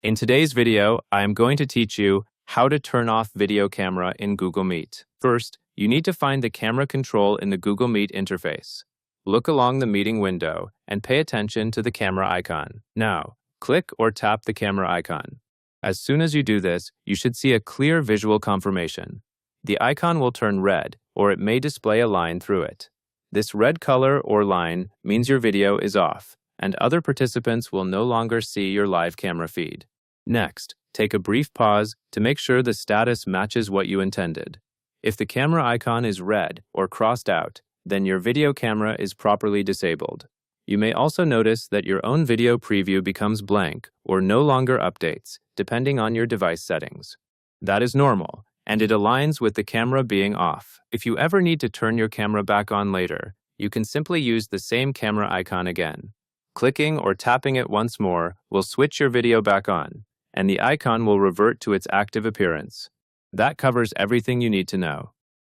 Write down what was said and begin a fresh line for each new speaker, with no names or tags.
In today's video, I am going to teach you how to turn off video camera in Google Meet. First, you need to find the camera control in the Google Meet interface. Look along the meeting window and pay attention to the camera icon. Now, click or tap the camera icon. As soon as you do this, you should see a clear visual confirmation. The icon will turn red, or it may display a line through it. This red color or line means your video is off, and other participants will no longer see your live camera feed. Next, take a brief pause to make sure the status matches what you intended. If the camera icon is red or crossed out, then your video camera is properly disabled. You may also notice that your own video preview becomes blank or no longer updates, depending on your device settings. That is normal, and it aligns with the camera being off. If you ever need to turn your camera back on later, you can simply use the same camera icon again. Clicking or tapping it once more will switch your video back on, and the icon will revert to its active appearance. That covers everything you need to know.